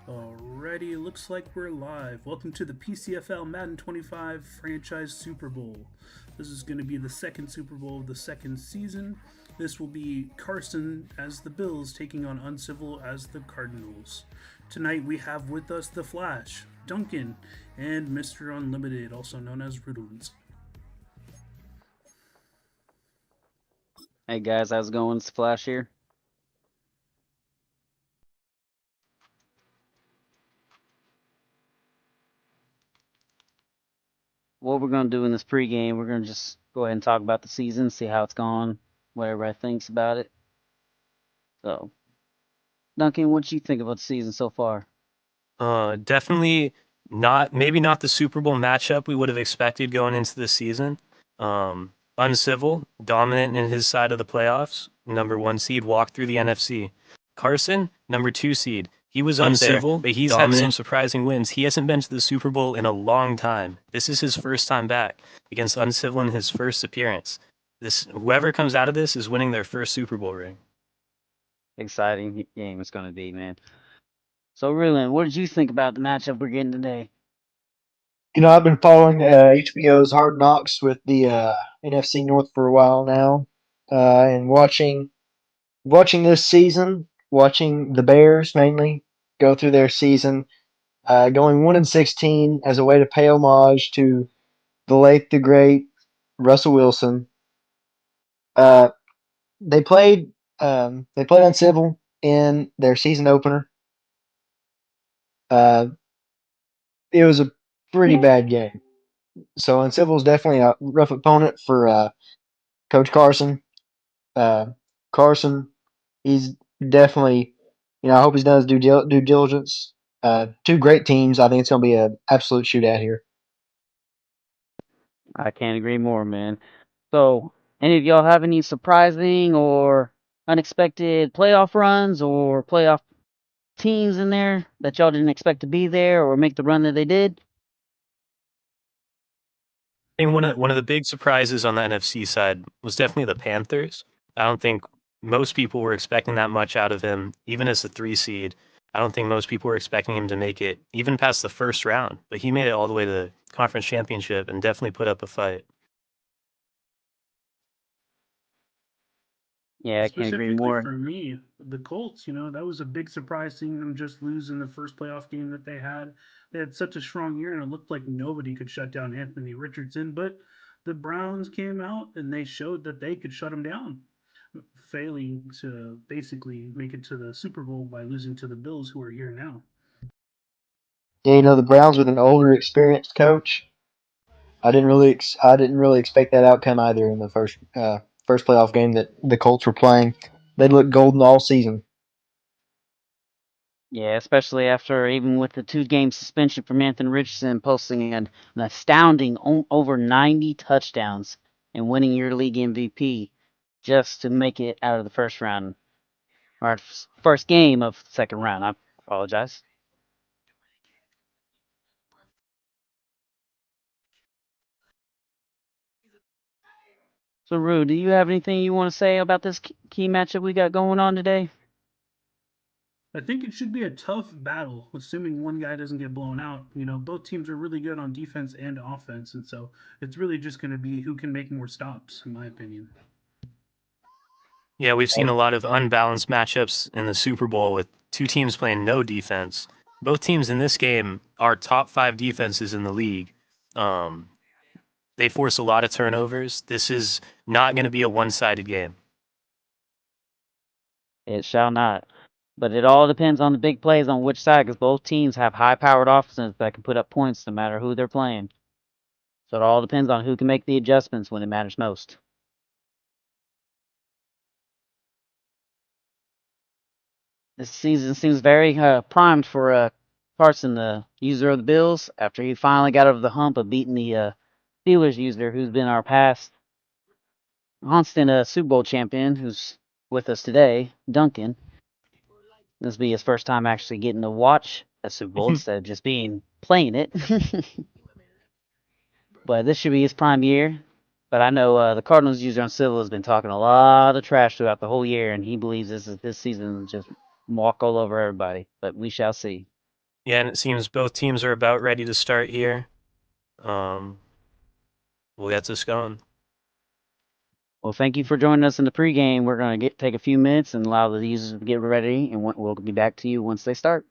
Alrighty, looks like we're live. Welcome to the PCFL Madden 25 Franchise Super Bowl. This is going to be the second Super Bowl of the second season. This will be Carson as the Bills taking on Uncivil as the Cardinals. Tonight we have with us the Flash, Duncan, and Mr. Unlimited, also known as Riddles. Hey guys, how's it going? It's Flash here. What we're gonna do in this pregame, we're gonna just go ahead and talk about the season, see how it's gone, what everybody thinks about it. So, Duncan, what do you think about the season so far? Definitely not, maybe not the Super Bowl matchup we would have expected going into the season. Uncivil, dominant in his side of the playoffs, number 1 seed, walked through the NFC. Carson, number 2 seed. He was uncivil, but he's had some surprising wins. He hasn't been to the Super Bowl in a long time. This is his first time back against Uncivil in his first appearance. Whoever comes out of this is winning their first Super Bowl ring. Exciting game it's gonna be, man. So, Ruin, what did you think about the matchup we're getting today? I've been following HBO's Hard Knocks with the NFC North for a while now, and watching this season, watching the Bears mainly go through their season, going 1-16 as a way to pay homage to the late the great Russell Wilson. Uh, they played Uncivil in their season opener. Uh, it was a pretty bad game. So Uncivil is definitely a rough opponent for Coach Carson. Uh, Carson, he's definitely, I hope he's done his due diligence. Two great teams. I think it's going to be an absolute shootout here. I can't agree more, man. So, any of y'all have any surprising or unexpected playoff runs or playoff teams in there that y'all didn't expect to be there or make the run that they did? I think one of the big surprises on the NFC side was definitely the Panthers. I don't think most people were expecting that much out of him, even as the 3 seed. I don't think most people were expecting him to make it even past the first round, but he made it all the way to the conference championship and definitely put up a fight. Yeah, I can't agree Specifically more. for me, the Colts, that was a big surprise seeing them just lose in the first playoff game that they had. They had such a strong year, and it looked like nobody could shut down Anthony Richardson. But the Browns came out and they showed that they could shut him down, failing to basically make it to the Super Bowl by losing to the Bills, who are here now. Yeah, the Browns with an older, experienced coach. I didn't really expect that outcome either in the first playoff game that the Colts were playing. They looked golden all season. Yeah, especially after even with the 2-game suspension from Anthony Richardson posting an astounding over 90 touchdowns and winning your league MVP just to make it out of the first round or first game of the second round. I apologize. So, Rue, do you have anything you want to say about this key matchup we got going on today? I think it should be a tough battle, assuming one guy doesn't get blown out. Both teams are really good on defense and offense, and so it's really just going to be who can make more stops, in my opinion. Yeah, we've seen a lot of unbalanced matchups in the Super Bowl with two teams playing no defense. Both teams in this game are top 5 defenses in the league. Um, they force a lot of turnovers. This is not going to be a one-sided game. It shall not. But it all depends on the big plays on which side, because both teams have high-powered offenses that can put up points no matter who they're playing. So it all depends on who can make the adjustments when it matters most. This season seems very primed for Carson, the user of the Bills, after he finally got over the hump of beating the Steelers user, who's been our past constant Super Bowl champion, who's with us today, Duncan. This will be his first time actually getting to watch a Super Bowl instead of just being playing it. But this should be his prime year. But I know the Cardinals user on Civil has been talking a lot of trash throughout the whole year, and he believes this is this season just walk all over everybody. But we shall see. Yeah, and it seems both teams are about ready to start here. We'll get this going. Well, thank you for joining us in the pregame. We're going to take a few minutes and allow the users to get ready, and we'll be back to you once they start.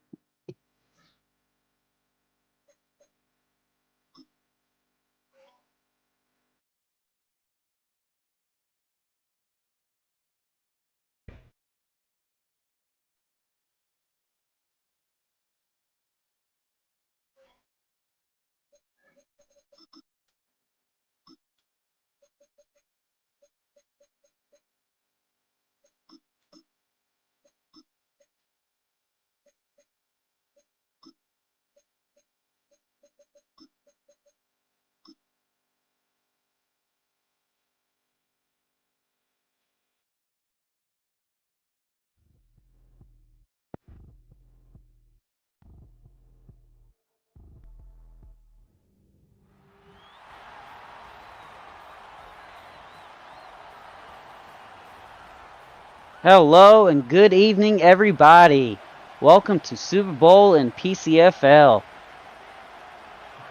Hello and good evening, everybody. Welcome to Super Bowl and PCFL.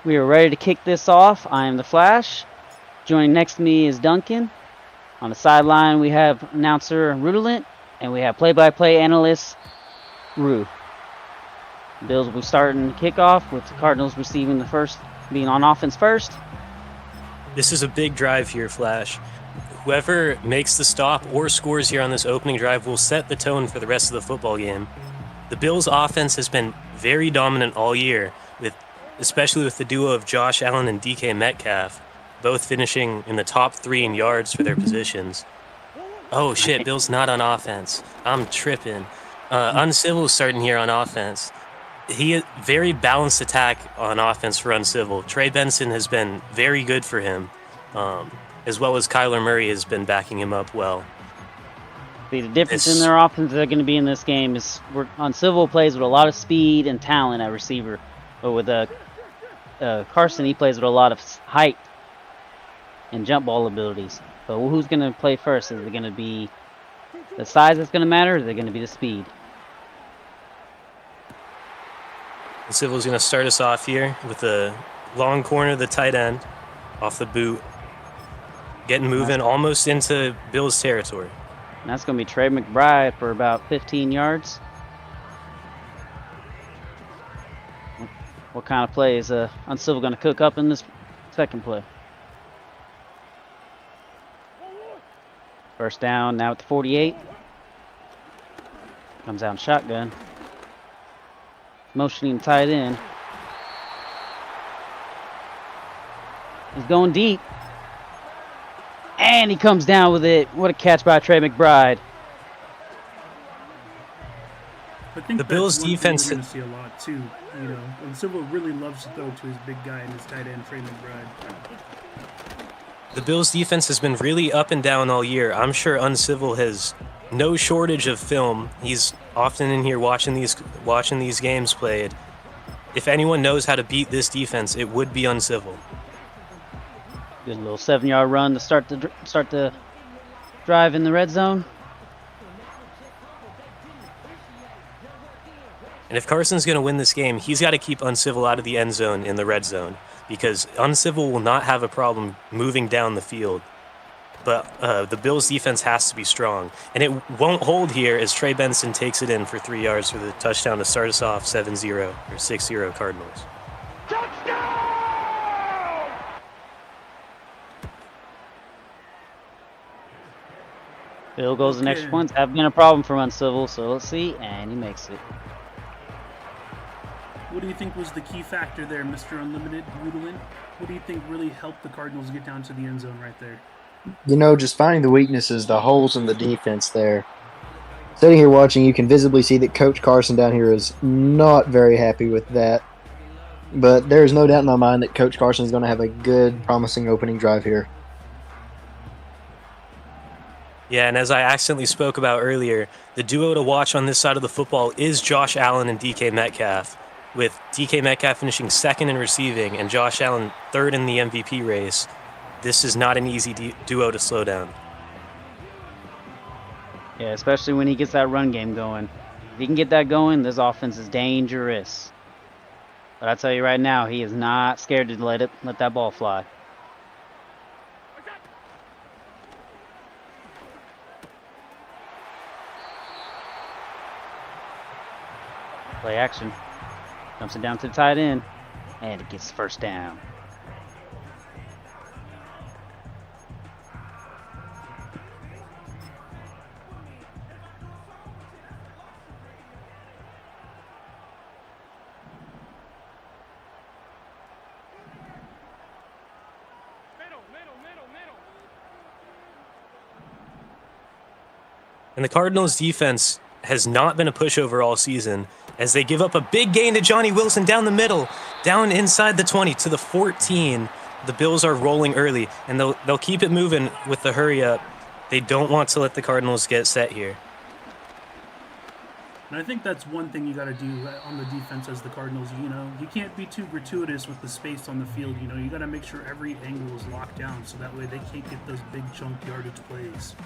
We are ready to kick this off. I am the Flash. Joining next to me is Duncan. On the sideline, we have announcer Rudolent, and we have play-by-play analyst Rue. The Bills will be starting kickoff with the Cardinals receiving the first, being on offense first. This is a big drive here, Flash. Whoever makes the stop or scores here on this opening drive will set the tone for the rest of the football game. The Bills' offense has been very dominant all year, especially with the duo of Josh Allen and DK Metcalf, both finishing in the top 3 in yards for their positions. Oh shit, Bills not on offense. I'm tripping. Uncivil starting here on offense. He very balanced attack on offense for Uncivil. Trey Benson has been very good for him. As well as Kyler Murray has been backing him up well. The difference in their offense that are going to be in this game is Uncivil plays with a lot of speed and talent at receiver, but with Carson, he plays with a lot of height and jump ball abilities. But who's going to play first? Is it going to be the size that's going to matter, or is it going to be the speed? Uncivil's going to start us off here with the long corner of the tight end off the boot. Getting moving almost into Bills territory. And that's going to be Trey McBride for about 15 yards. What kind of play is Uncivil going to cook up in this second play? First down now at the 48. Comes out in shotgun. Motioning tight end. He's going deep. And he comes down with it. What a catch by Trey McBride. I think the Bills' defense we're going to see a lot too. You know, Uncivil really loves to throw to his big guy and his tight end, Trey McBride. The Bills' defense has been really up and down all year. I'm sure Uncivil has no shortage of film. He's often in here watching these games played. If anyone knows how to beat this defense, it would be Uncivil. Good little 7-yard run to start the drive in the red zone. And if Carson's going to win this game, he's got to keep Uncivil out of the end zone in the red zone, because Uncivil will not have a problem moving down the field. But the Bills' defense has to be strong. And it won't hold here as Trey Benson takes it in for 3 yards for the touchdown to start us off 7-0 or 6-0 Cardinals. Field goals and extra points have been a problem for Uncivil, so let's see, and he makes it. What do you think was the key factor there, Mr. Unlimited, Rudolin? What do you think really helped the Cardinals get down to the end zone right there? You know, just finding the weaknesses, the holes in the defense there. Sitting here watching, you can visibly see that Coach Carson down here is not very happy with that. But there's no doubt in my mind that Coach Carson is going to have a good, promising opening drive here. Yeah, and as I accidentally spoke about earlier, the duo to watch on this side of the football is Josh Allen and DK Metcalf, with DK Metcalf finishing second in receiving and Josh Allen third in the MVP race. This is not an easy duo to slow down. Yeah, especially when he gets that run game going. If he can get that going, this offense is dangerous. But I tell you right now, he is not scared to let that ball fly. Play action. Dumps it down to the tight end. And it gets first down. And the Cardinals' defense has not been a pushover all season as they give up a big gain to Johnny Wilson down the middle, down inside the 20 to the 14. The Bills are rolling early, and they'll keep it moving with the hurry up. They don't want to let the Cardinals get set here. And I think that's one thing you got to do on the defense as the Cardinals. You can't be too gratuitous with the space on the field. You got to make sure every angle is locked down so that way they can't get those big chunk yardage plays.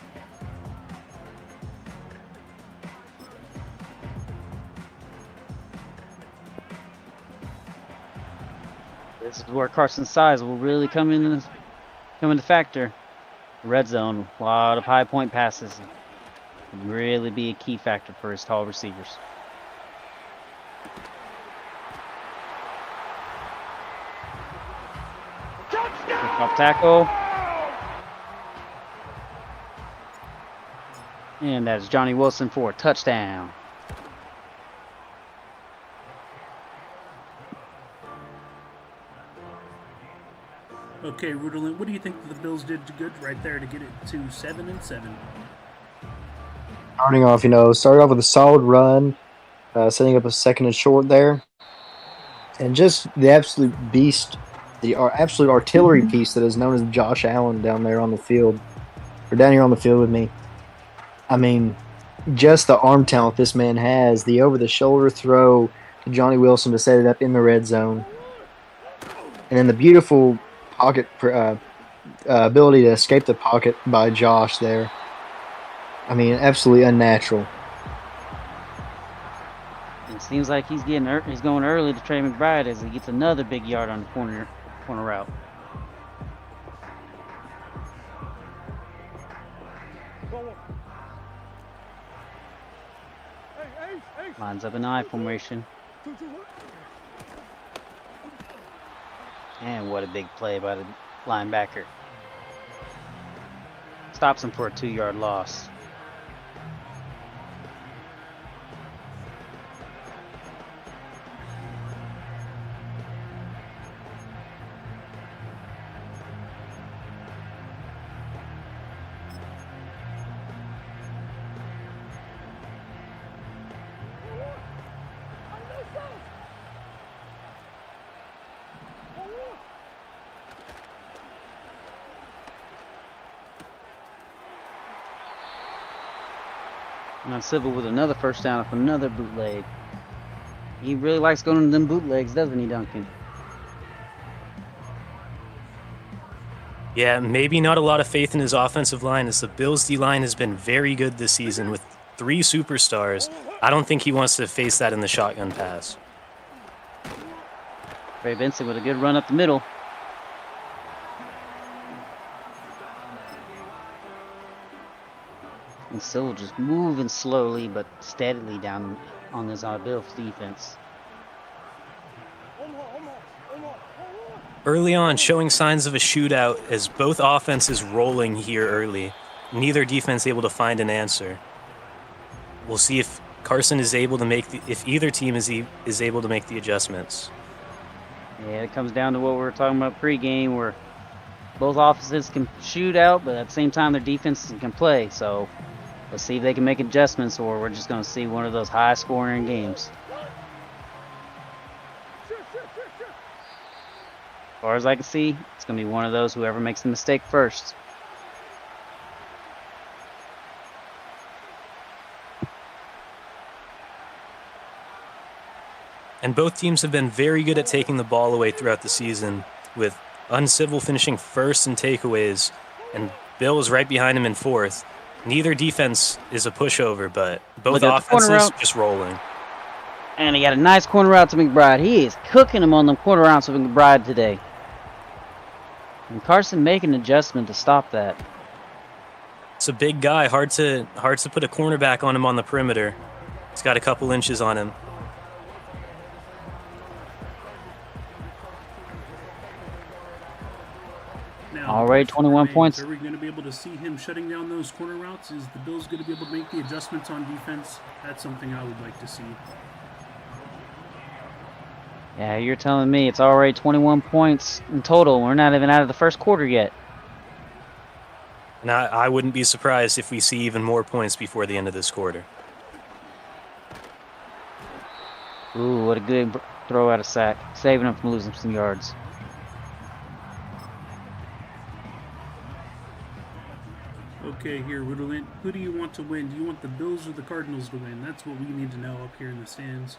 This is where Carson's size will really come into factor. Red zone, a lot of high point passes. Can really be a key factor for his tall receivers. Off tackle. And that's Johnny Wilson for a touchdown. Okay, Ruderlin, what do you think the Bills did good right there to get it to 7-7? Starting off with a solid run, setting up a second and short there, and just the absolute beast, the absolute artillery piece that is known as Josh Allen down here on the field with me. I mean, just the arm talent this man has, the over-the-shoulder throw to Johnny Wilson to set it up in the red zone, and then the beautiful pocket ability to escape the pocket by Josh there. I mean, absolutely unnatural. It seems like he's going early to Trey McBride as he gets another big yard on the corner route. Lines up an I formation. And what a big play by the linebacker. Stops him for a 2-yard loss. UNCIVIL with another first down off another bootleg. He really likes going to them bootlegs, doesn't he, Duncan? Yeah, maybe not a lot of faith in his offensive line as the Bills' D-line has been very good this season with 3 superstars. I don't think he wants to face that in the shotgun pass. Trey Benson with a good run up the middle. And still just moving slowly but steadily down on this Bills defense. Early on, showing signs of a shootout as both offenses rolling here early. Neither defense able to find an answer. We'll see if Carson is able to if either team is able to make the adjustments. Yeah, it comes down to what we were talking about pregame, where both offenses can shoot out, but at the same time their defenses can play. So let's see if they can make adjustments, or we're just going to see one of those high-scoring games. As far as I can see, it's going to be one of those whoever makes the mistake first. And both teams have been very good at taking the ball away throughout the season, with UNCIVIL finishing first in takeaways, and Bills right behind him in fourth. Neither defense is a pushover, but both offenses just rolling. And he got a nice corner route to McBride. He is cooking him on the corner routes with McBride today. And Carson making an adjustment to stop that. It's a big guy, hard to put a cornerback on him on the perimeter. He's got a couple inches on him. Now, Already 21 points. Are we going to be able to see him shutting down those corner routes? Is the Bills going to be able to make the adjustments on defense? That's something I would like to see. Yeah, you're telling me it's already 21 points in total. We're not even out of the first quarter yet. And I wouldn't be surprised if we see even more points before the end of this quarter. Ooh, what a good throw out of sack. Saving him from losing some yards. Okay, here, Riddleman, who do you want to win? Do you want the Bills or the Cardinals to win? That's what we need to know up here in the stands.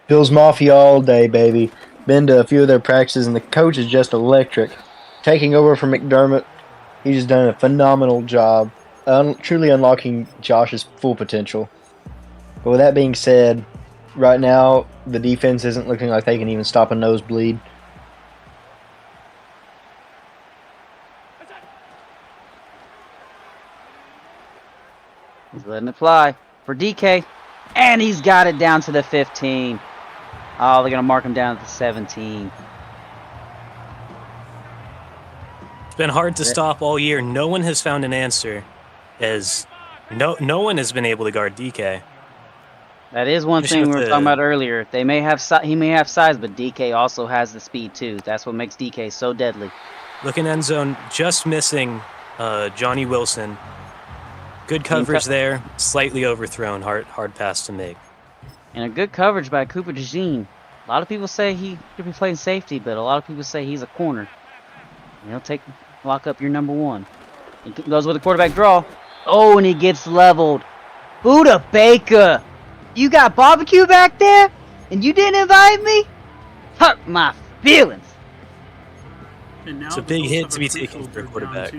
Bills Mafia all day, baby. Been to a few of their practices, and the coach is just electric. Taking over from McDermott, he's just done a phenomenal job, truly unlocking Josh's full potential. But with that being said, right now, the defense isn't looking like they can even stop a nosebleed. He's letting it fly for DK. And he's got it down to the 15. Oh, they're going to mark him down at the 17. It's been hard to stop all year. No one has found an answer, as no one has been able to guard DK. That is one thing we were talking about earlier. They may have he may have size, but DK also has the speed too. That's what makes DK so deadly. Looking end zone, just missing Johnny Wilson. Good coverage there, slightly overthrown, hard pass to make. And a good coverage by Cooper DeJean. A lot of people say he could be playing safety, but a lot of people say he's a corner. And he'll lock up your number one. He goes with a quarterback draw. Oh, and he gets leveled. Buda Baker, you got barbecue back there, and you didn't invite me? Hurt my feelings. And now it's a big hit to be taken for a quarterback.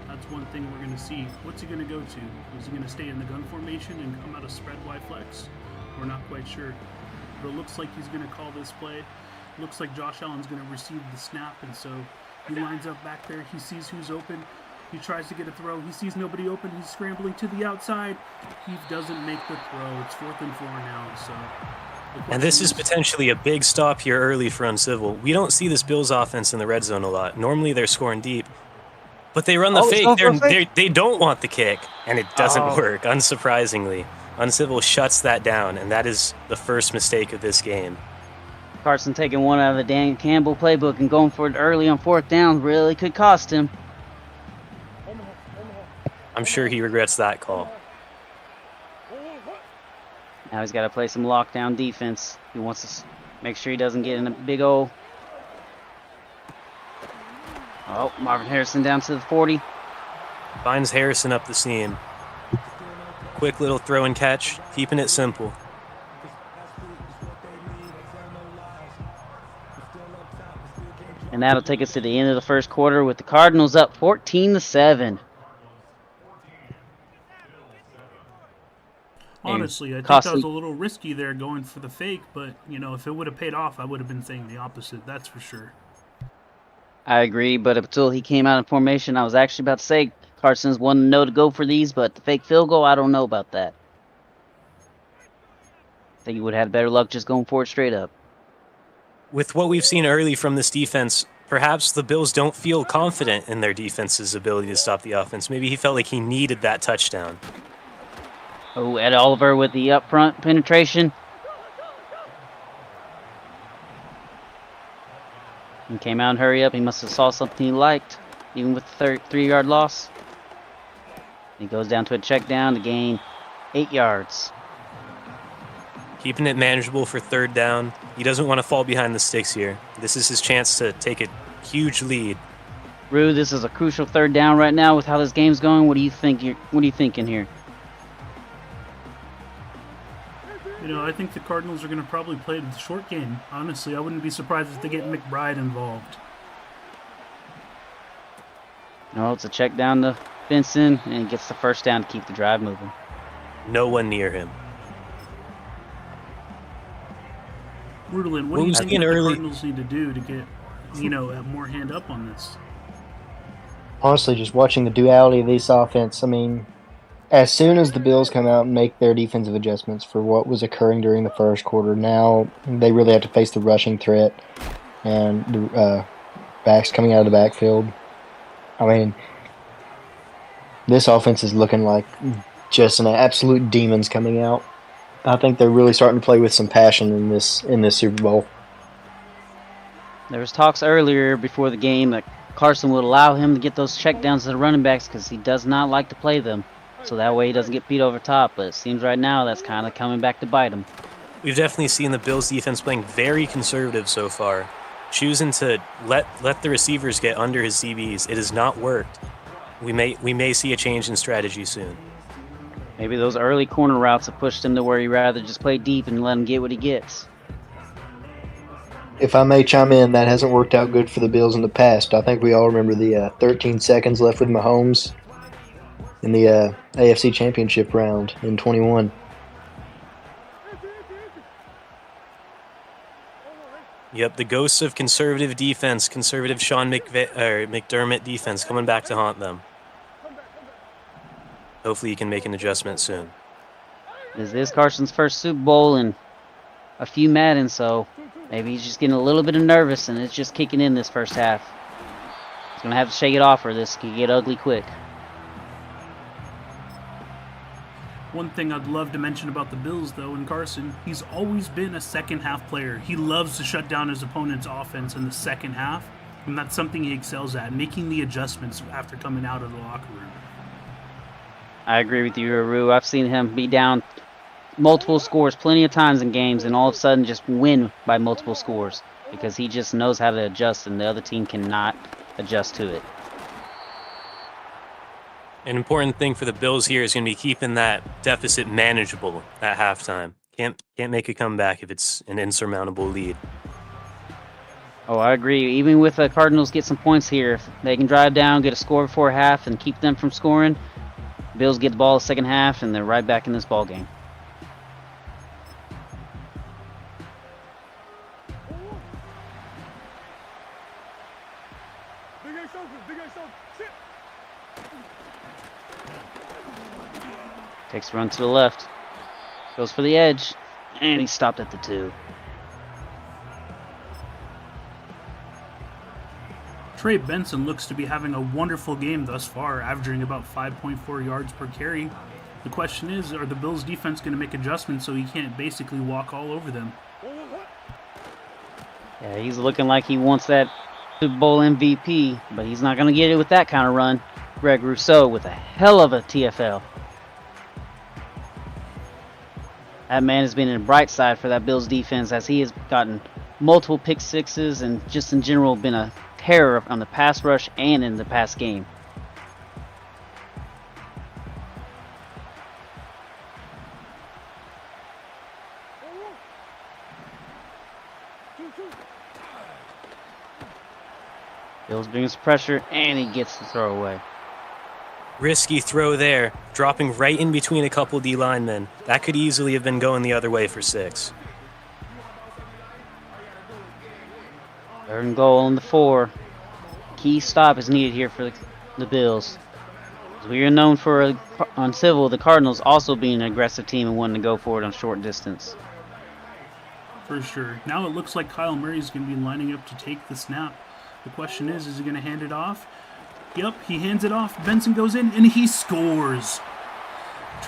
That's one thing we're going to see. What's he going to go to? Is he going to stay in the gun formation and come out of spread Y flex? We're not quite sure. But it looks like he's going to call this play. Looks like Josh Allen's going to receive the snap, and so he lines up back there. He sees who's open. He tries to get a throw. He sees nobody open. He's scrambling to the outside. He doesn't make the throw. It's 4th and 4 now. So. And this is potentially a big stop here early for Uncivil. We don't see this Bills offense in the red zone a lot. Normally they're scoring deep. But they run the fake. They don't want the kick, and it doesn't work, unsurprisingly. Uncivil shuts that down, and that is the first mistake of this game. Carson taking one out of the Dan Campbell playbook and going for it early on 4th down really could cost him. I'm sure he regrets that call. Now he's got to play some lockdown defense. He wants to make sure he doesn't get in a big old... Oh, Marvin Harrison down to the 40. Finds Harrison up the seam. Quick little throw and catch, keeping it simple. And that'll take us to the end of the first quarter with the Cardinals up 14-7. Honestly, I think that was a little risky there going for the fake, but, you know, if it would have paid off, I would have been saying the opposite, that's for sure. I agree, but until he came out in formation, I was actually about to say Carson's one to know to go for these, but the fake field goal, I don't know about that. I think he would have had better luck just going for it straight up. With what we've seen early from this defense, perhaps the Bills don't feel confident in their defense's ability to stop the offense. Maybe he felt like he needed that touchdown. Oh, Ed Oliver with the up front penetration. He came out and hurry up. He must have saw something he liked, even with the 3-yard loss. He goes down to a check down to gain 8 yards. Keeping it manageable for 3rd down. He doesn't want to fall behind the sticks here. This is his chance to take a huge lead. Rue, this is a crucial 3rd down right now with how this game's going. What do you think? What are you thinking here? You know, I think the Cardinals are going to probably play the short game. Honestly, I wouldn't be surprised if they get McBride involved. No, it's a check down to Benson, and he gets the 1st down to keep the drive moving. No one near him. Rudolin, what Well, do you we've think seen that the early- Cardinals need to do to get, more hand up on this? Honestly, just watching the duality of this offense, I mean, as soon as the Bills come out and make their defensive adjustments for what was occurring during the first quarter, now they really have to face the rushing threat and the backs coming out of the backfield. I mean, this offense is looking like just an absolute demons coming out. I think they're really starting to play with some passion in this Super Bowl. There was talks earlier before the game that Carson would allow him to get those checkdowns to the running backs because he does not like to play them. So that way he doesn't get beat over top. But it seems right now that's kind of coming back to bite him. We've definitely seen the Bills defense playing very conservative so far, choosing to let the receivers get under his CBs. It has not worked. We may see a change in strategy soon. Maybe those early corner routes have pushed him to where he'd rather just play deep and let him get what he gets. If I may chime in, that hasn't worked out good for the Bills in the past. I think we all remember the 13 seconds left with Mahomes in the AFC Championship round in 21. Yep, the ghosts of conservative defense, conservative McDermott defense coming back to haunt them. Hopefully he can make an adjustment soon. This is Carson's first Super Bowl in a few Madden, so maybe he's just getting a little bit of nervous and it's just kicking in this first half. He's going to have to shake it off or this could get ugly quick. One thing I'd love to mention about the Bills, though, and Carson, he's always been a second-half player. He loves to shut down his opponent's offense in the second half, and that's something he excels at, making the adjustments after coming out of the locker room. I agree with you, Aru. I've seen him be down multiple scores plenty of times in games and all of a sudden just win by multiple scores because he just knows how to adjust and the other team cannot adjust to it. An important thing for the Bills here is going to be keeping that deficit manageable at halftime. Can't make a comeback if it's an insurmountable lead. Oh, I agree. Even with the Cardinals get some points here, if they can drive down, get a score before half, and keep them from scoring, Bills get the ball the second half, and they're right back in this ball game. Takes a run to the left. Goes for the edge. And he stopped at the 2. Trey Benson looks to be having a wonderful game thus far, averaging about 5.4 yards per carry. The question is, are the Bills' defense going to make adjustments so he can't basically walk all over them? Yeah, he's looking like he wants that Super Bowl MVP, but he's not going to get it with that kind of run. Greg Rousseau with a hell of a TFL. That man has been in the bright side for that Bills defense as he has gotten multiple pick sixes and just in general been a terror on the pass rush and in the pass game. Bills brings pressure and he gets the throw away. Risky throw there, dropping right in between a couple D linemen. That could easily have been going the other way for 6. Third and goal on the 4. Key stop is needed here for the Bills. As we are known for on Civil, the Cardinals also being an aggressive team and wanting to go for it on short distance. For sure. Now it looks like Kyle Murray's going to be lining up to take the snap. The question is he going to hand it off? Yep, he hands it off. Benson goes in, and he scores.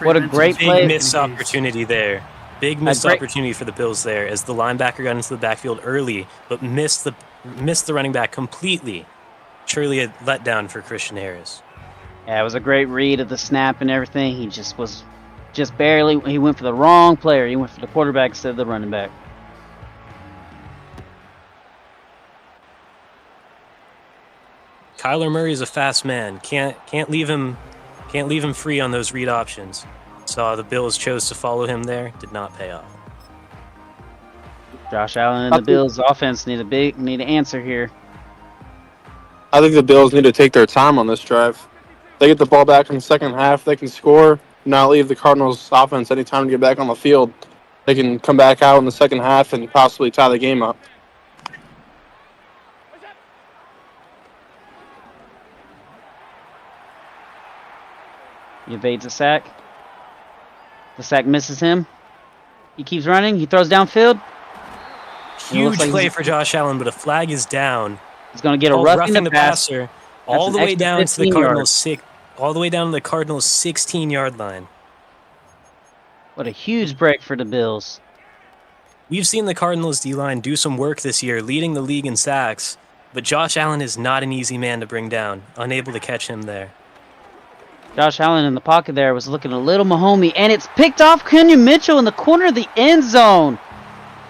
What a great play. Big missed opportunity there. Big missed opportunity for the Bills there as the linebacker got into the backfield early, but missed the running back completely. Surely a letdown for Christian Harris. Yeah, it was a great read of the snap and everything. He just barely, he went for the wrong player. He went for the quarterback instead of the running back. Kyler Murray is a fast man. Can't leave him free on those read options. Saw the Bills chose to follow him there. Did not pay off. Josh Allen and the Bills offense need an answer here. I think the Bills need to take their time on this drive. They get the ball back in the second half. They can score, not leave the Cardinals offense any time to get back on the field. they can come back out in the second half and possibly tie the game up. He evades a sack. The sack misses him. He keeps running. He throws downfield. Huge play for Josh Allen, but a flag is down. He's going to get a roughing the passer all the way down to the Cardinals' 16-yard line. What a huge break for the Bills. We've seen the Cardinals D-line do some work this year, leading the league in sacks, but Josh Allen is not an easy man to bring down. Unable to catch him there. Josh Allen in the pocket there was looking a little Mahomey, and it's picked off Kenyon Mitchell in the corner of the end zone.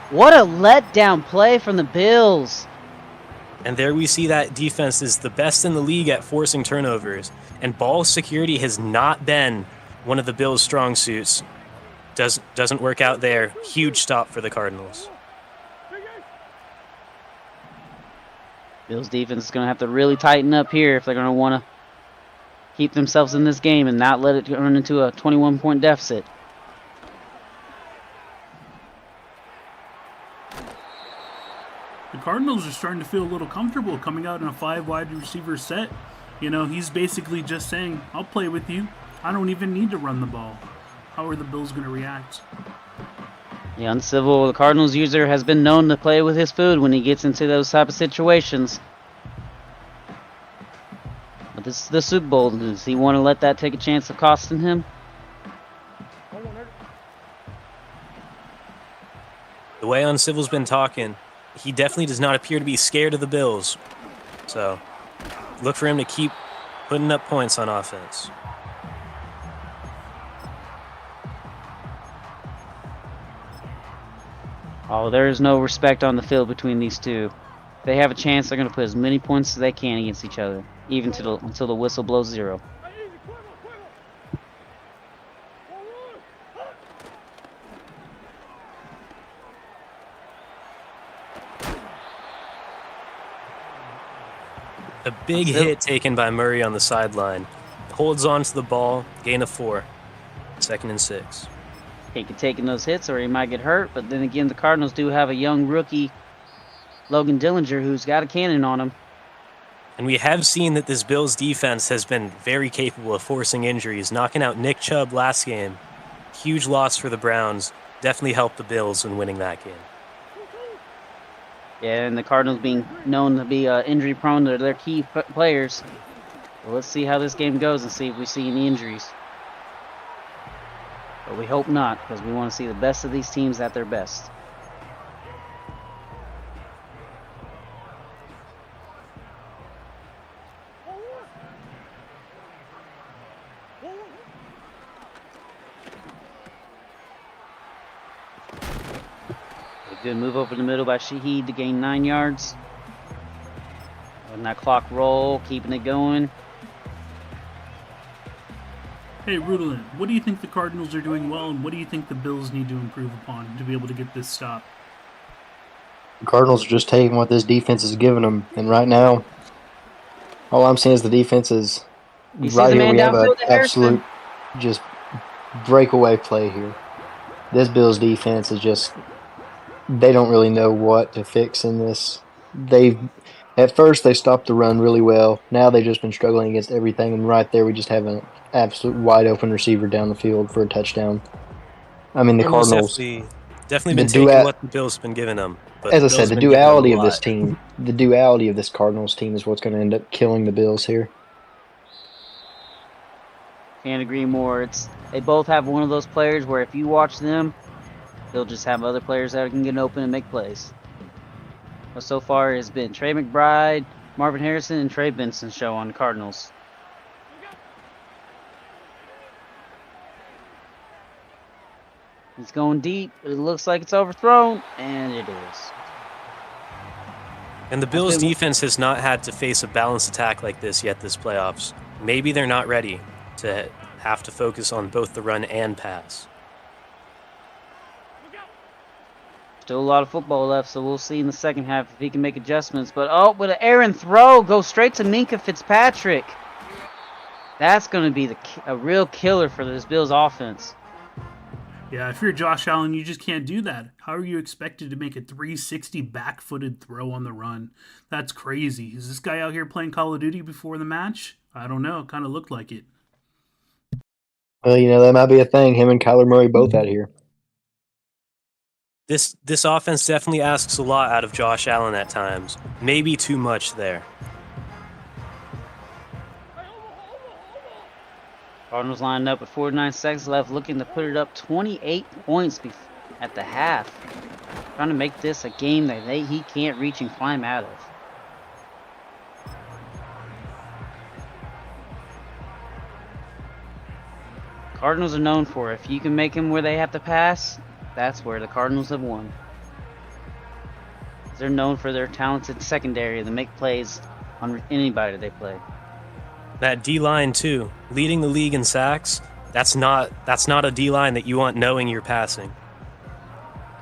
What a letdown play from the Bills. And there we see that defense is the best in the league at forcing turnovers, and ball security has not been one of the Bills' strong suits. Doesn't work out there. Huge stop for the Cardinals. Bills defense is going to have to really tighten up here if they're going to want to keep themselves in this game and not let it run into a 21-point deficit. The Cardinals are starting to feel a little comfortable coming out in a 5 wide receiver set. You know, he's basically just saying, I'll play with you. I don't even need to run the ball. How are the Bills going to react? The Uncivil, the Cardinals user, has been known to play with his food when he gets into those type of situations. But this is the Super Bowl. Does he want to let that take a chance of costing him? The way Uncivil's been talking, he definitely does not appear to be scared of the Bills. So, look for him to keep putting up points on offense. Oh, there is no respect on the field between these two. If they have a chance, they're going to put as many points as they can against each other, even until the whistle blows 0. A big hit taken by Murray on the sideline. Holds on to the ball, gain of 4. 2nd and 6. He could take those hits or he might get hurt, but then again, the Cardinals do have a young rookie, Logan Dillinger, who's got a cannon on him. And we have seen that this Bills defense has been very capable of forcing injuries, knocking out Nick Chubb last game. Huge loss for the Browns. Definitely helped the Bills in winning that game. Yeah, and the Cardinals being known to be injury prone to their key players. Well, let's see how this game goes and see if we see any injuries. But we hope not, because we want to see the best of these teams at their best. A good move over the middle by Shaheed to gain 9 yards. Letting that clock roll, keeping it going. Hey, Rudolin, what do you think the Cardinals are doing well, and what do you think the Bills need to improve upon to be able to get this stop? The Cardinals are just taking what this defense is giving them, and right now, all I'm seeing is the defense is right here. We have an absolute just breakaway play here. This Bills defense is just, they don't really know what to fix in this. At first they stopped the run really well. Now they've just been struggling against everything, and right there we just have an absolute wide open receiver down the field for a touchdown. I mean, the Cardinals definitely been taking what the Bills have been giving them. But as I said, the duality of this team, the duality of this Cardinals team is what's going to end up killing the Bills here. Can't agree more. They both have one of those players where if you watch them, they'll just have other players that can get open and make plays. But so far it's been Trey McBride, Marvin Harrison, and Trey Benson's show on the Cardinals. He's going deep. It looks like it's overthrown, and it is. And the Bills' defense has not had to face a balanced attack like this yet this playoffs. Maybe they're not ready to have to focus on both the run and pass. Still a lot of football left, so we'll see in the second half if he can make adjustments. But, with an errant throw, go straight to Minkah Fitzpatrick. That's going to be a real killer for this Bills offense. Yeah, if you're Josh Allen, you just can't do that. How are you expected to make a 360 back-footed throw on the run? That's crazy. Is this guy out here playing Call of Duty before the match? I don't know. It kind of looked like it. Well, that might be a thing. Him and Kyler Murray both out here. This offense definitely asks a lot out of Josh Allen at times. Maybe too much there. Cardinals lining up with 49 seconds left, looking to put it up 28 points at the half. Trying to make this a game that he can't reach and climb out of. Cardinals are known for if you can make them where they have to pass, that's where the Cardinals have won. They're known for their talented secondary to make plays on anybody they play. That D-line too, leading the league in sacks. That's not a D-line that you want knowing you're passing.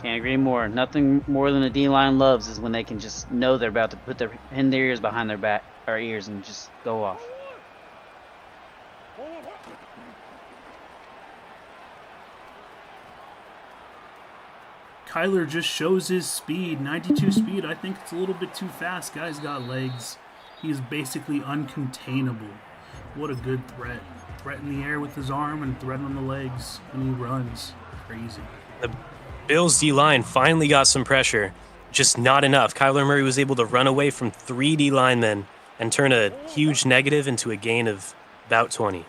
Can't agree more. Nothing more than a D-line loves is when they can just know they're about to put their ears behind their back or ears and just go off. Kyler just shows his speed. 92 speed. I think it's a little bit too fast. Guy's got legs. He's basically uncontainable. What a good threat. Threat in the air with his arm and threat on the legs. And he runs. Crazy. The Bills D-line finally got some pressure. Just not enough. Kyler Murray was able to run away from 3 D linemen and turn a huge negative into a gain of about 20.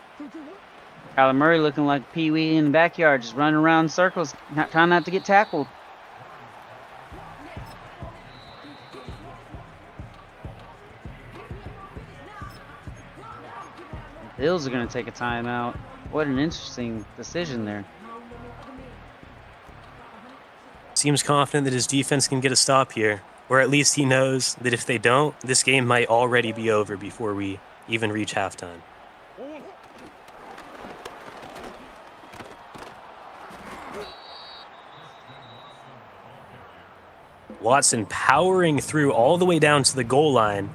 Kyler Murray looking like Pee Wee in the backyard, just running around in circles, trying not to get tackled. The Bills are going to take a timeout. What an interesting decision there. Seems confident that his defense can get a stop here, or at least he knows that if they don't, this game might already be over before we even reach halftime. Watson powering through all the way down to the goal line.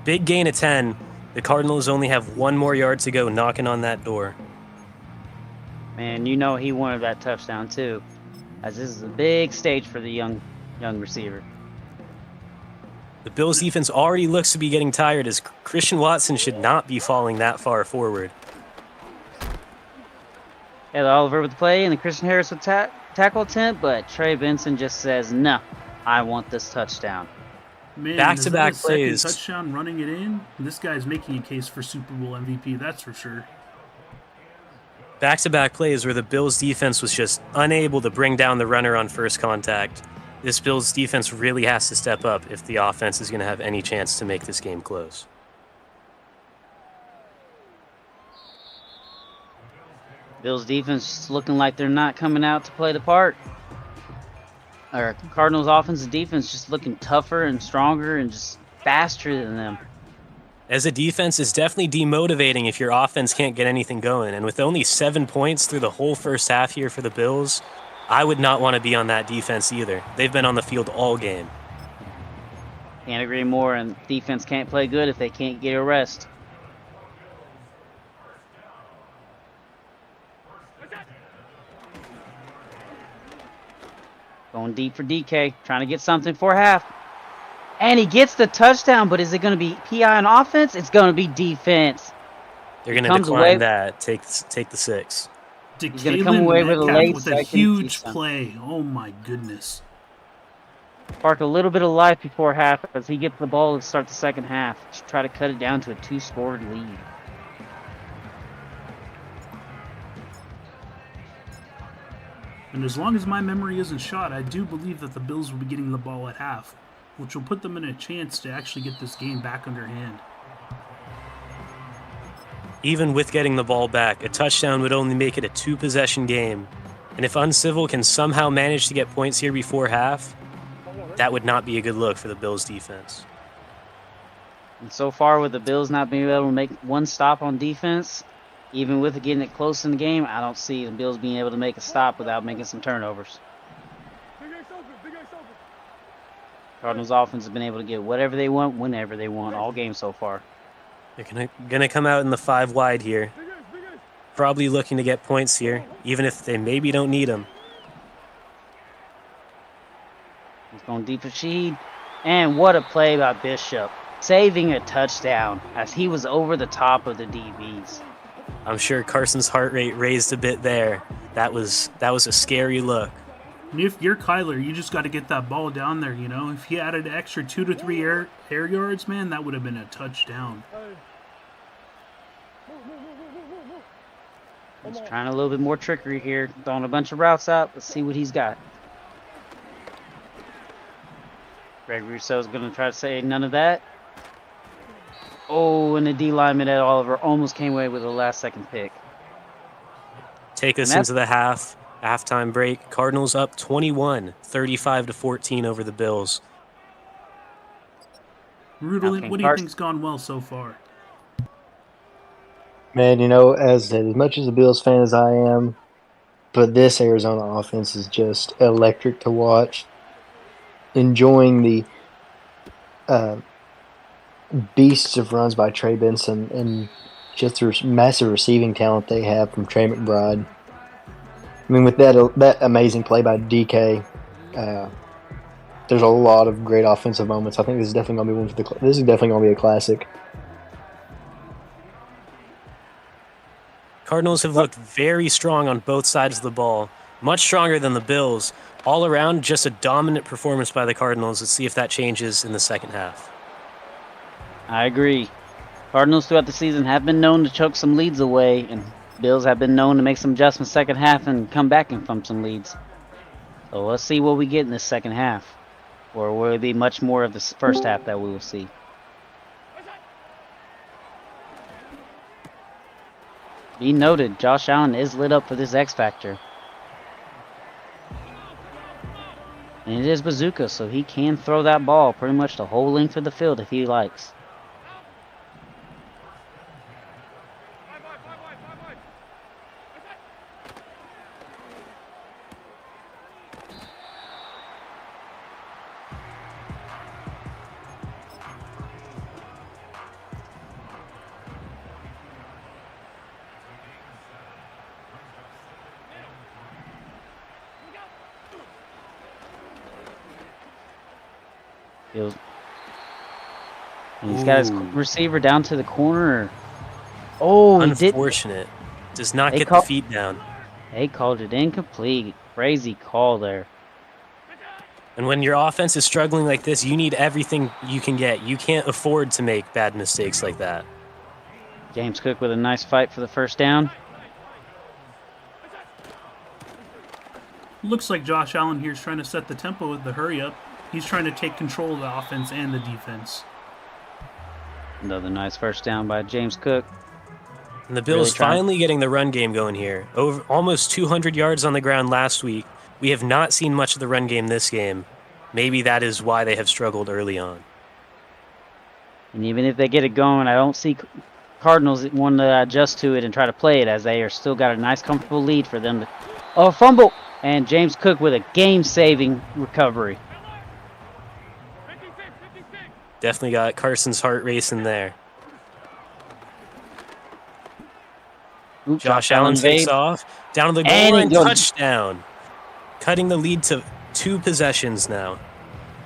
Big gain of 10. The Cardinals only have 1 more yard to go knocking on that door. Man, you know he wanted that touchdown too, as this is a big stage for the young receiver. The Bills defense already looks to be getting tired as Christian Watson should not be falling that far forward. Yeah, Oliver with the play and the Christian Harris with tackle attempt, but Trey Benson just says, no, I want this touchdown. Man, back-to-back plays. Touchdown running it in. This guy's making a case for Super Bowl MVP, that's for sure. Back-to-back plays where the Bills defense was just unable to bring down the runner on first contact. This Bills defense really has to step up if the offense is going to have any chance to make this game close. Bills defense looking like they're not coming out to play the part. Our Cardinals offensive defense just looking tougher and stronger and just faster than them. As a defense, it's definitely demotivating if your offense can't get anything going. And with only 7 points through the whole first half here for the Bills, I would not want to be on that defense either. They've been on the field all game. Can't agree more, and defense can't play good if they can't get a rest. Going deep for DK, trying to get something for half. And he gets the touchdown, but is it going to be PI on offense? It's going to be defense. They're going to decline that. Take the 6. He's going to come away with a huge play. Oh my goodness. Spark a little bit of life before half as he gets the ball to start the second half. To try to cut it down to a 2-score lead. And as long as my memory isn't shot, I do believe that the Bills will be getting the ball at half, which will put them in a chance to actually get this game back under hand. Even with getting the ball back, a touchdown would only make it a 2-possession game. And if UNCIVIL can somehow manage to get points here before half, that would not be a good look for the Bills defense. And so far, with the Bills not being able to make one stop on defense, even with getting it close in the game, I don't see the Bills being able to make a stop without making some turnovers. Cardinals offense has been able to get whatever they want, whenever they want, all game so far. They're gonna come out in the 5 wide here. probably looking to get points here, even if they maybe don't need them. He's going deep for Sheed. And what a play by Bishop, saving a touchdown as he was over the top of the DBs. I'm sure Carson's heart rate raised a bit there. That was a scary look. And if you're Kyler, you just got to get that ball down there, you know. If he added an extra 2 to 3 air yards, man, that would have been a touchdown. He's trying a little bit more trickery here, throwing a bunch of routes out. Let's see what he's got. Greg Rousseau's going to try to say none of that. Oh, and the D lineman at Oliver almost came away with a last-second pick. Take us into the halftime break. Cardinals up 21, 35-14 over the Bills. Rudolph, what do you think's gone well so far? Man, you know, as much as a Bills fan as I am, but this Arizona offense is just electric to watch. Enjoying the beasts of runs by Trey Benson and just the massive receiving talent they have from Trey McBride. I mean, with that amazing play by DK, there's a lot of great offensive moments. I think this is definitely going to be this is definitely going to be a classic. Cardinals have looked very strong on both sides of the ball, much stronger than the Bills. All around, just a dominant performance by the Cardinals. Let's see if that changes in the second half. I agree. Cardinals throughout the season have been known to choke some leads away, and Bills have been known to make some adjustments second half and come back from some leads. So let's see what we get in this second half. Or will it be much more of the first half that we will see? Be noted, Josh Allen is lit up for this X Factor. And it is Bazooka, so he can throw that ball pretty much the whole length of the field if he likes. He's got his receiver down to the corner. Oh, unfortunate. Does not get the feet down. They called it incomplete. Crazy call there. And when your offense is struggling like this, you need everything you can get. You can't afford to make bad mistakes like that. James Cook with a nice fight for the first down. Looks like Josh Allen here is trying to set the tempo with the hurry up. He's trying to take control of the offense and the defense. Another nice first down by James Cook. And the Bills finally getting the run game going here. Over almost 200 yards on the ground last week. We have not seen much of the run game this game. Maybe that is why they have struggled early on. And even if they get it going, I don't see Cardinals want to adjust to it and try to play it, as they are still got a nice comfortable lead for them. Oh, fumble! And James Cook with a game-saving recovery. Definitely got Carson's heart racing there. Oops, Josh Allen takes off. Down to the goal line, touchdown. Cutting the lead to 2 possessions now.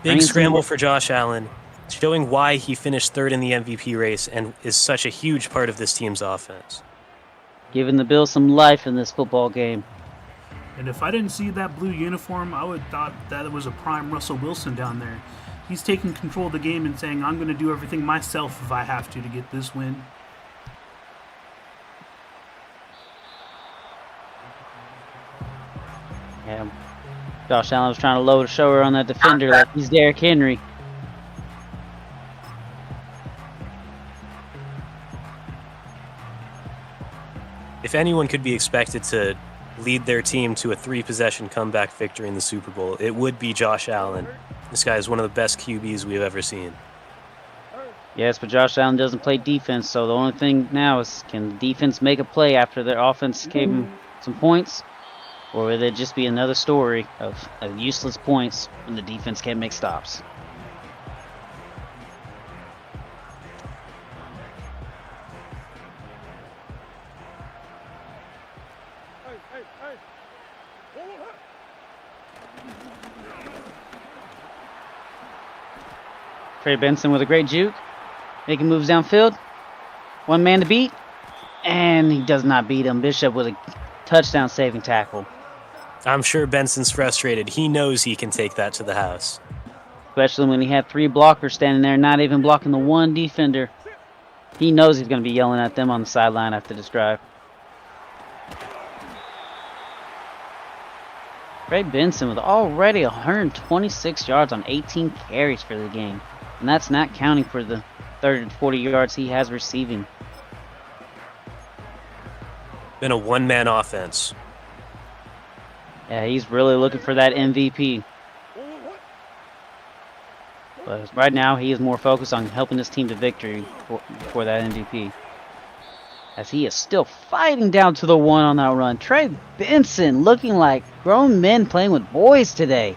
Big scramble for Josh Allen, showing why he finished 3rd in the MVP race and is such a huge part of this team's offense. Giving the Bills some life in this football game. And if I didn't see that blue uniform, I would have thought that it was a prime Russell Wilson down there. He's taking control of the game and saying, I'm going to do everything myself if I have to get this win. Yeah, Josh Allen was trying to load a shoulder on that defender like he's Derrick Henry. If anyone could be expected to lead their team to a 3-possession comeback victory in the Super Bowl, it would be Josh Allen. This guy is one of the best QBs we've ever seen. Yes, but Josh Allen doesn't play defense, so the only thing now is, can the defense make a play after their offense gave them some points? Or will it just be another story of useless points when the defense can't make stops? Trey Benson with a great juke. Making moves downfield. One man to beat. And he does not beat him. Bishop with a touchdown saving tackle. I'm sure Benson's frustrated. He knows he can take that to the house. Especially when he had 3 blockers standing there, not even blocking the one defender. He knows he's going to be yelling at them on the sideline after this drive. Trey Benson with already 126 yards on 18 carries for the game. And that's not counting for the 30 to 40 yards he has receiving. Been a one-man offense. Yeah, he's really looking for that MVP. But right now, he is more focused on helping his team to victory for that MVP. As he is still fighting down to the 1 on that run. Trey Benson looking like grown men playing with boys today.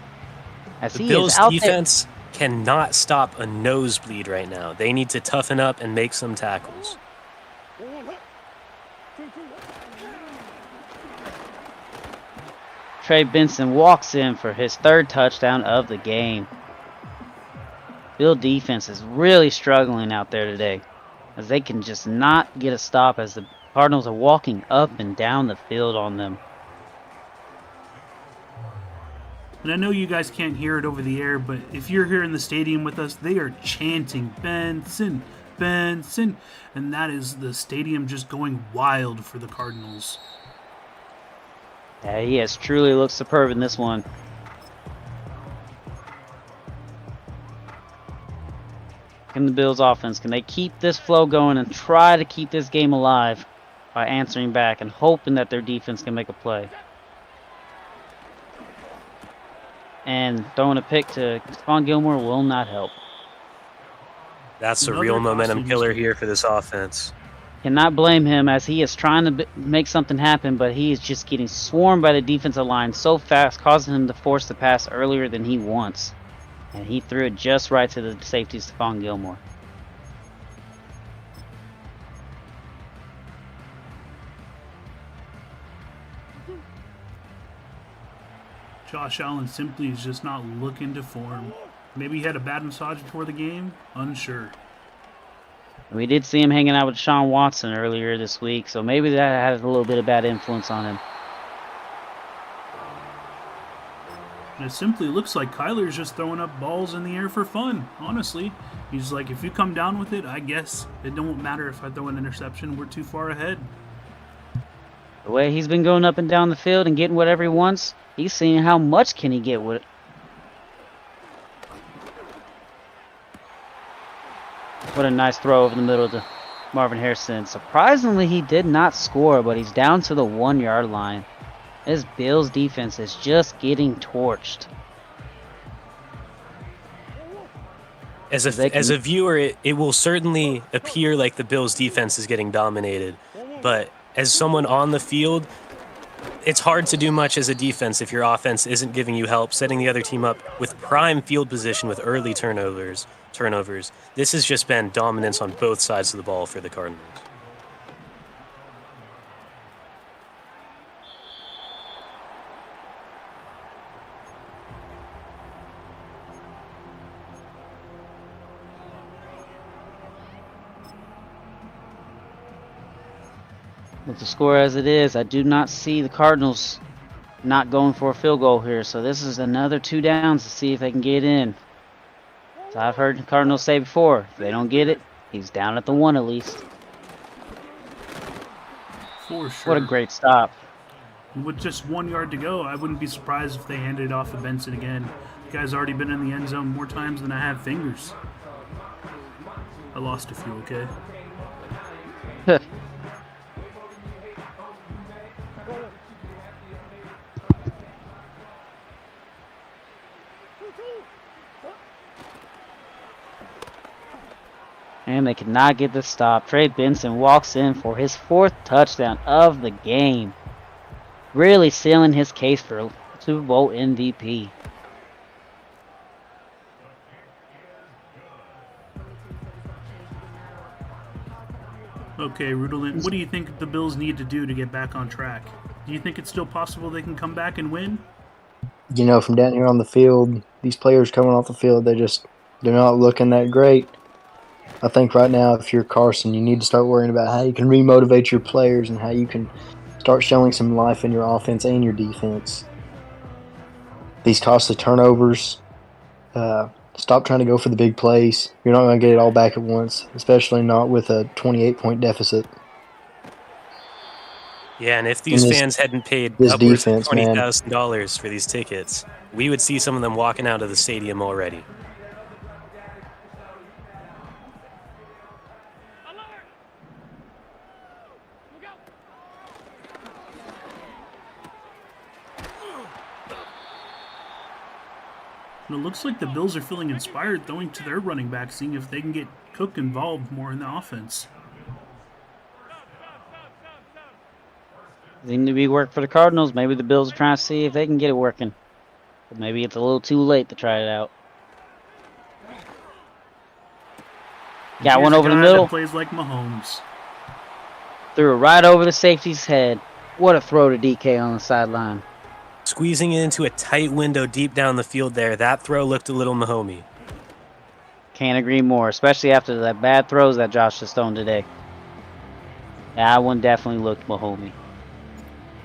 As The he Bills' is out defense cannot stop a nosebleed right now. They need to toughen up and make some tackles. Trey Benson walks in for his 3rd touchdown of the game. Bill defense is really struggling out there today, as they can just not get a stop as the Cardinals are walking up and down the field on them. And I know you guys can't hear it over the air, but if you're here in the stadium with us, they are chanting Benson, Benson, and that is the stadium just going wild for the Cardinals. Yeah, he has truly looked superb in this one. Can the Bills offense, can they keep this flow going and try to keep this game alive by answering back and hoping that their defense can make a play? And throwing a pick to Stephon Gilmore will not help. That's a Another real momentum costume killer mistake. here for this offense. Cannot blame him as he is trying to make something happen, but he is just getting swarmed by the defensive line so fast, causing him to force the pass earlier than he wants. And he threw it just right to the safety, Stephon Gilmore. Josh Allen simply is just not looking to form. Maybe he had a bad massage before the game? Unsure. We did see him hanging out with Deshaun Watson earlier this week, so maybe that had a little bit of bad influence on him. And it simply looks like Kyler's just throwing up balls in the air for fun, honestly. He's like, if you come down with it, I guess it don't matter if I throw an interception. We're too far ahead. The way he's been going up and down the field and getting whatever he wants, he's seeing how much can he get with it. What a nice throw over the middle to Marvin Harrison. Surprisingly, he did not score, but he's down to the 1-yard line. This Bills defense is just getting torched. As a viewer, it will certainly appear like the Bills' defense is getting dominated. But as someone on the field, it's hard to do much as a defense if your offense isn't giving you help, setting the other team up with prime field position with early turnovers. This has just been dominance on both sides of the ball for the Cardinals. With the score as it is, I do not see the Cardinals not going for a field goal here. So this is another 2 downs to see if they can get in. So I've heard the Cardinals say before, if they don't get it, he's down at the 1 at least. For sure. What a great stop. With just 1 yard to go, I wouldn't be surprised if they handed it off to Benson again. The guy's already been in the end zone more times than I have fingers. I lost a few, okay? And they cannot get the stop. Trey Benson walks in for his 4th touchdown of the game. Really sealing his case for Super Bowl MVP. Okay, Rudolin, what do you think the Bills need to do to get back on track? Do you think it's still possible they can come back and win? You know, from down here on the field, these players coming off the field, They're not looking that great. I think right now, if you're Carson, you need to start worrying about how you can remotivate your players and how you can start showing some life in your offense and your defense. These costly turnovers. Stop trying to go for the big plays. You're not going to get it all back at once, especially not with a 28-point deficit. Yeah, and if these fans hadn't paid this upwards defense, of man. $20,000 for these tickets, we would see some of them walking out of the stadium already. And it looks like the Bills are feeling inspired throwing to their running back, seeing if they can get Cook involved more in the offense. Seemed to be work for the Cardinals. Maybe the Bills are trying to see if they can get it working. But maybe it's a little too late to try it out. Got one over the middle. That plays like Mahomes. Threw it right over the safety's head. What a throw to DK on the sideline. Squeezing it into a tight window deep down the field there. That throw looked a little Mahomey. Can't agree more, especially after that bad throws that Josh has thrown today. That one definitely looked Mahomey.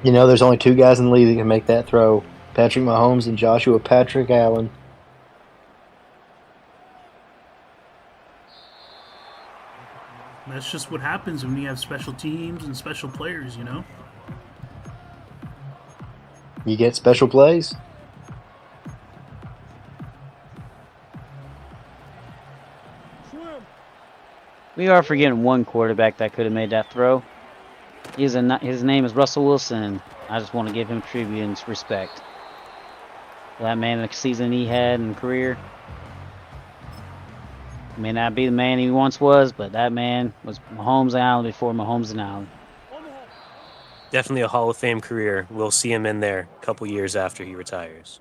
You know, there's only two guys in the league that can make that throw. Patrick Mahomes and Joshua Patrick Allen. That's just what happens when you have special teams and special players, you know? You get special plays. We are forgetting one quarterback that could have made that throw. His name is Russell Wilson. I just want to give him tribute and respect. That man, the season he had in career. May not be the man he once was, but that man was Mahomes and Allen before Mahomes and Allen. Definitely a Hall of Fame career. We'll see him in there a couple years after he retires.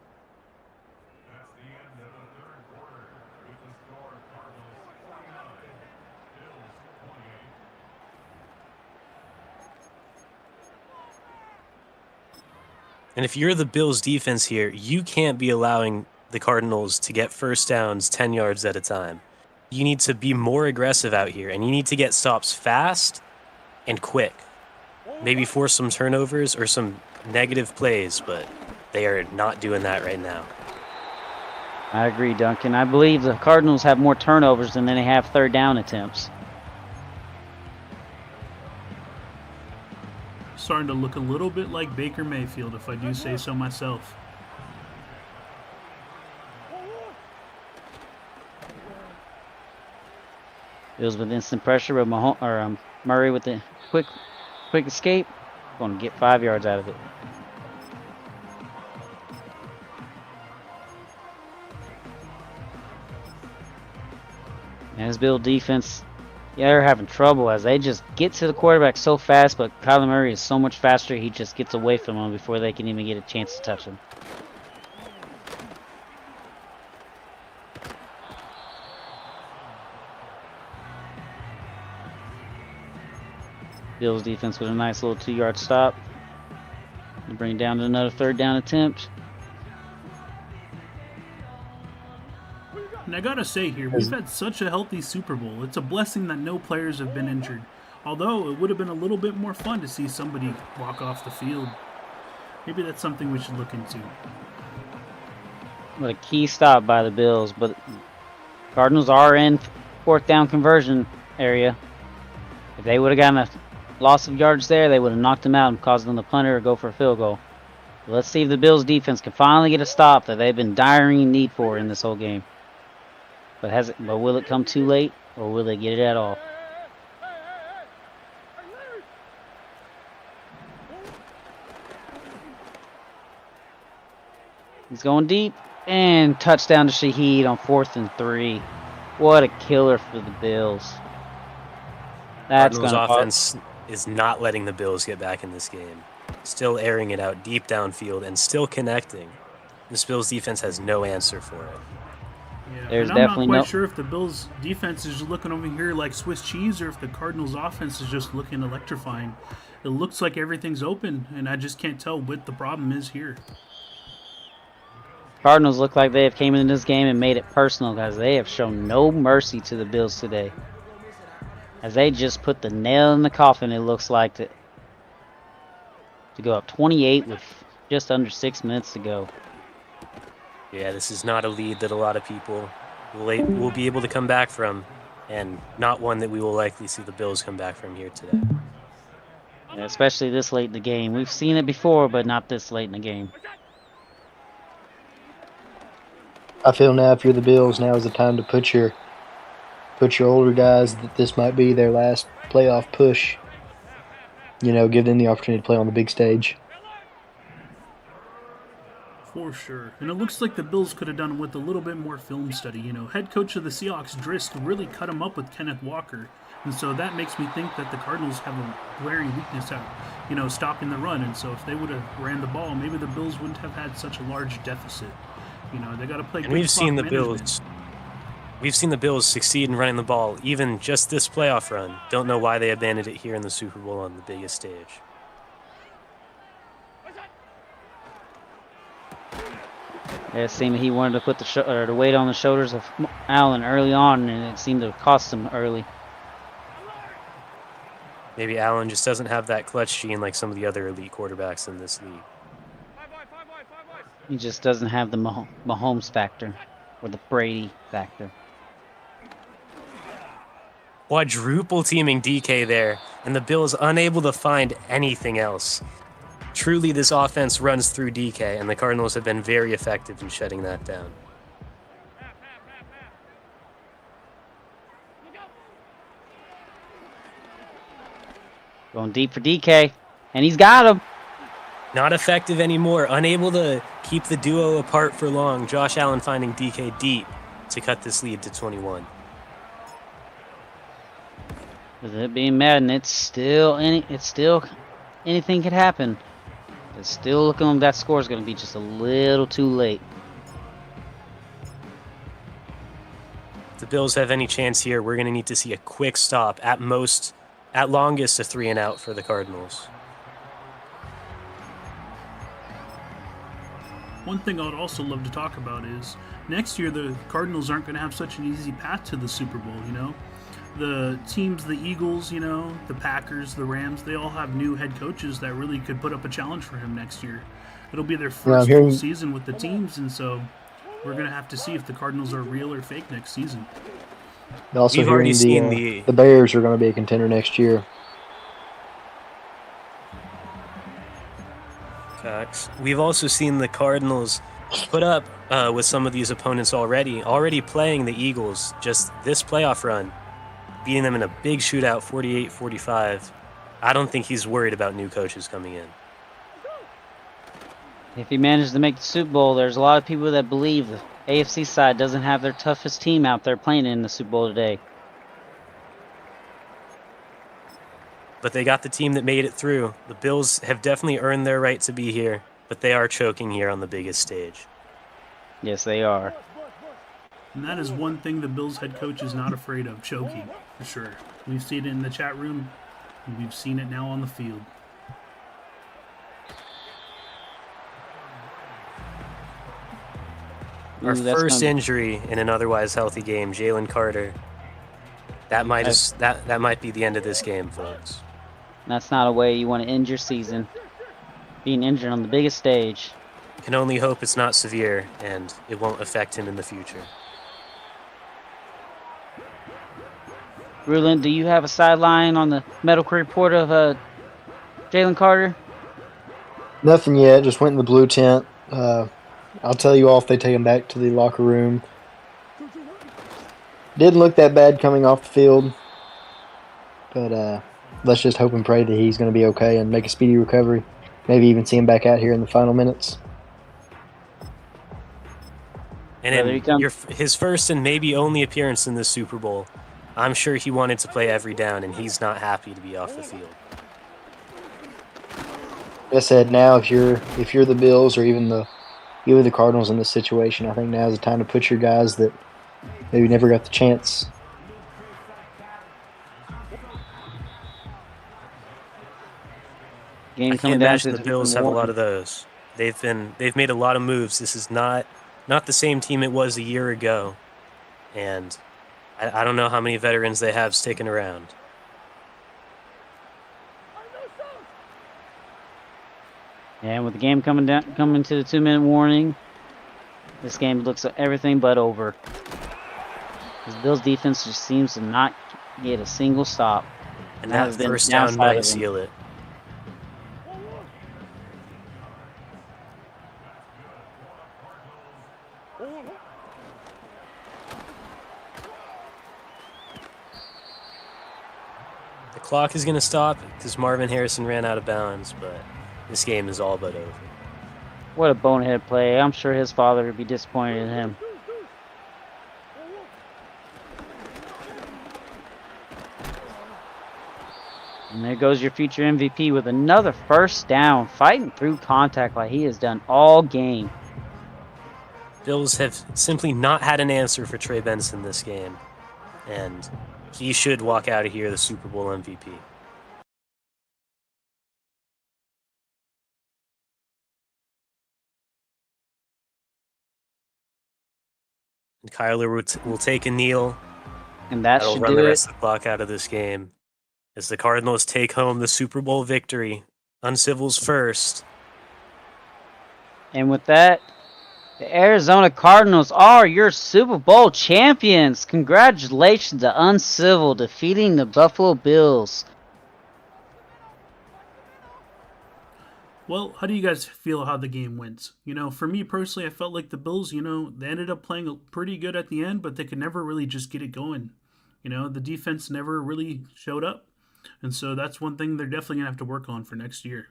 And if you're the Bills defense here, you can't be allowing the Cardinals to get first downs 10 yards at a time. You need to be more aggressive out here, and you need to get stops fast and quick. Maybe force some turnovers or some negative plays, but they are not doing that right now. I agree, Duncan. I believe the Cardinals have more turnovers than they have third down attempts. Starting to look a little bit like Baker Mayfield, if I do say so myself. Bills with instant pressure, but Murray with the quick escape. Going to get 5 yards out of it. And his Bill defense, yeah, they're having trouble as they just get to the quarterback so fast, but Kyler Murray is so much faster, he just gets away from them before they can even get a chance to touch him. Bills defense with a nice little 2-yard stop. And bring it down to another third down attempt. And I gotta say here, we've had such a healthy Super Bowl. It's a blessing that no players have been injured. Although it would have been a little bit more fun to see somebody walk off the field. Maybe that's something we should look into. What a key stop by the Bills, but Cardinals are in fourth down conversion area. If they would have gotten a loss of yards there, they would have knocked them out and caused them to punt or go for a field goal. But let's see if the Bills defense can finally get a stop that they've been dire in need for in this whole game. But will it come too late, or will they get it at all? He's going deep, and touchdown to Shaheed on 4th and 3. What a killer for the Bills. That's Cardinals offense is not letting the Bills get back in this game. Still airing it out deep downfield and still connecting. This Bills defense has no answer for it. Yeah, There's and I'm definitely not quite sure if the Bills defense is just looking over here like Swiss cheese or if the Cardinals offense is just looking electrifying. It looks like everything's open, and I just can't tell what the problem is here. Cardinals look like they have came into this game and made it personal, guys. They have shown no mercy to the Bills today. As they just put the nail in the coffin, it looks like, to go up 28 with just under 6 minutes to go. Yeah, this is not a lead that a lot of people will be able to come back from, and not one that we will likely see the Bills come back from here today. Yeah, especially this late in the game. We've seen it before, but not this late in the game. I feel now if you're the Bills, now is the time to put your older guys that this might be their last playoff push. Give them the opportunity to play on the big stage. For sure. And it looks like the Bills could have done with a little bit more film study. Head coach of the Seahawks, Drist, really cut him up with Kenneth Walker. And so that makes me think that the Cardinals have a glaring weakness at, stopping the run. And so if they would have ran the ball, maybe the Bills wouldn't have had such a large deficit. They got to play. And we've seen the Bills. We've seen the Bills succeed in running the ball, even just this playoff run. Don't know why they abandoned it here in the Super Bowl on the biggest stage. Yeah, it seemed he wanted to put the weight on the shoulders of Allen early on, and it seemed to cost him early. Maybe Allen just doesn't have that clutch gene like some of the other elite quarterbacks in this league. He just doesn't have the Mahomes factor or the Brady factor. Quadruple teaming DK there, and the Bills unable to find anything else. Truly, this offense runs through DK, and the Cardinals have been very effective in shutting that down. Going deep for DK, and he's got him. Not effective anymore, unable to keep the duo apart for long. Josh Allen finding DK deep to cut this lead to 21. With it being Madden, it's still anything could happen. It's still looking like that score is going to be just a little too late. If the Bills have any chance here, we're going to need to see a quick stop, at most, at longest, a 3-and-out for the Cardinals. One thing I would also love to talk about is next year the Cardinals aren't going to have such an easy path to the Super Bowl, The teams, the Eagles, the Packers, the Rams, they all have new head coaches that really could put up a challenge for him next year. It'll be their first full season with the teams, and so we're going to have to see if the Cardinals are real or fake next season. Also, we've already seen the Bears are going to be a contender next year. We've also seen the Cardinals put up with some of these opponents already playing the Eagles just this playoff run, beating them in a big shootout, 48-45. I don't think he's worried about new coaches coming in. If he manages to make the Super Bowl, there's a lot of people that believe the AFC side doesn't have their toughest team out there playing in the Super Bowl today. But they got the team that made it through. The Bills have definitely earned their right to be here, but they are choking here on the biggest stage. Yes, they are. And that is one thing the Bills head coach is not afraid of, choking, for sure. We've seen it in the chat room, and we've seen it now on the field. Our first injury in an otherwise healthy game, Jalen Carter. That might be the end of this game, folks. That's not a way you want to end your season. Being injured on the biggest stage. Can only hope it's not severe and it won't affect him in the future. Rulin, do you have a sideline on the medical report of Jalen Carter? Nothing yet. Just went in the blue tent. I'll tell you all if they take him back to the locker room. Didn't look that bad coming off the field. But let's just hope and pray that he's going to be okay and make a speedy recovery. Maybe even see him back out here in the final minutes. And his first and maybe only appearance in the Super Bowl, I'm sure he wanted to play every down, and he's not happy to be off the field. Like I said, now if you're the Bills or even the Cardinals in this situation, I think now is the time to put your guys that maybe never got the chance. I can't imagine the Bills have a lot of those. They've made a lot of moves. This is not not the same team it was a year ago. And I don't know how many veterans they have sticking around. And with the game coming to the 2-minute warning, this game looks everything but over. The Bills defense just seems to not get a single stop. And that first down might seal it. The clock is going to stop because Marvin Harrison ran out of bounds, but this game is all but over. What a bonehead play. I'm sure his father would be disappointed in him. And there goes your future MVP with another first down, fighting through contact like he has done all game. Bills have simply not had an answer for Trey Benson this game, and he should walk out of here the Super Bowl MVP. And Kyler will take a kneel, and that'll run the rest of the clock out of this game as the Cardinals take home the Super Bowl victory. Uncivil's first. And with that, the Arizona Cardinals are your Super Bowl champions. Congratulations to Uncivil defeating the Buffalo Bills. Well, how do you guys feel how the game went? For me personally, I felt like the Bills, they ended up playing pretty good at the end, but they could never really just get it going. The defense never really showed up. And so that's one thing they're definitely going to have to work on for next year.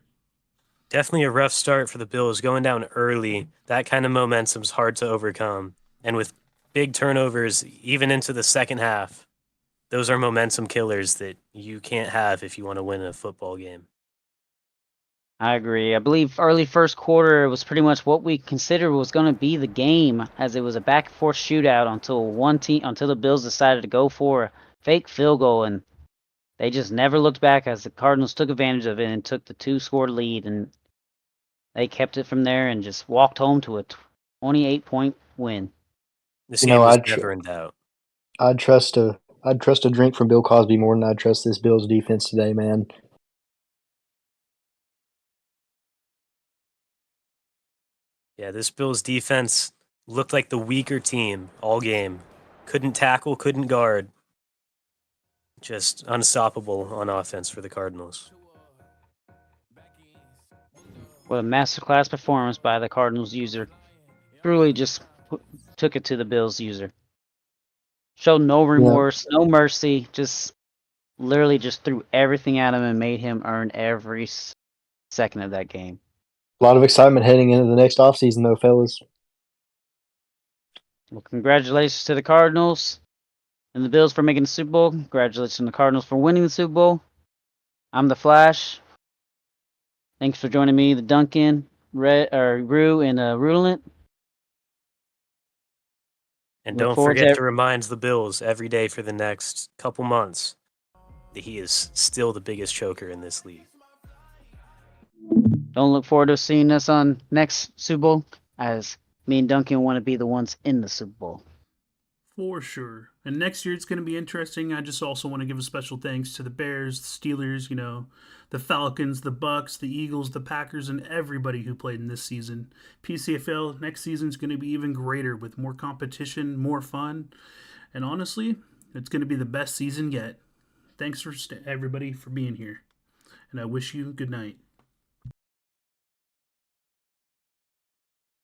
Definitely a rough start for the Bills. Going down early, that kind of momentum's hard to overcome. And with big turnovers, even into the second half, those are momentum killers that you can't have if you want to win a football game. I agree. I believe early first quarter was pretty much what we considered was going to be the game, as it was a back and forth shootout until the Bills decided to go for a fake field goal, and they just never looked back as the Cardinals took advantage of it and took the 2-score lead, and they kept it from there and just walked home to a 28-point win. This game was never in doubt. I'd trust a drink from Bill Cosby more than I'd trust this Bills defense today, man. Yeah, this Bills defense looked like the weaker team all game. Couldn't tackle, couldn't guard. Just unstoppable on offense for the Cardinals. What a masterclass performance by the Cardinals user. Truly just took it to the Bills user. Showed no remorse, no mercy, just literally just threw everything at him and made him earn every second of that game. A lot of excitement heading into the next offseason, though, fellas. Well, congratulations to the Cardinals and the Bills for making the Super Bowl. Congratulations to the Cardinals for winning the Super Bowl. I'm the Flash. Thanks for joining me, the Duncan, Rue, and Rulant. And don't forget to remind the Bills every day for the next couple months that he is still the biggest choker in this league. Don't look forward to seeing us on next Super Bowl, as me and Duncan want to be the ones in the Super Bowl. For sure. And next year it's going to be interesting. I just also want to give a special thanks to the Bears, the Steelers, the Falcons, the Bucks, the Eagles, the Packers, and everybody who played in this season. PCFL next season is going to be even greater with more competition, more fun. And honestly, it's going to be the best season yet. Thanks for everybody for being here. And I wish you good night.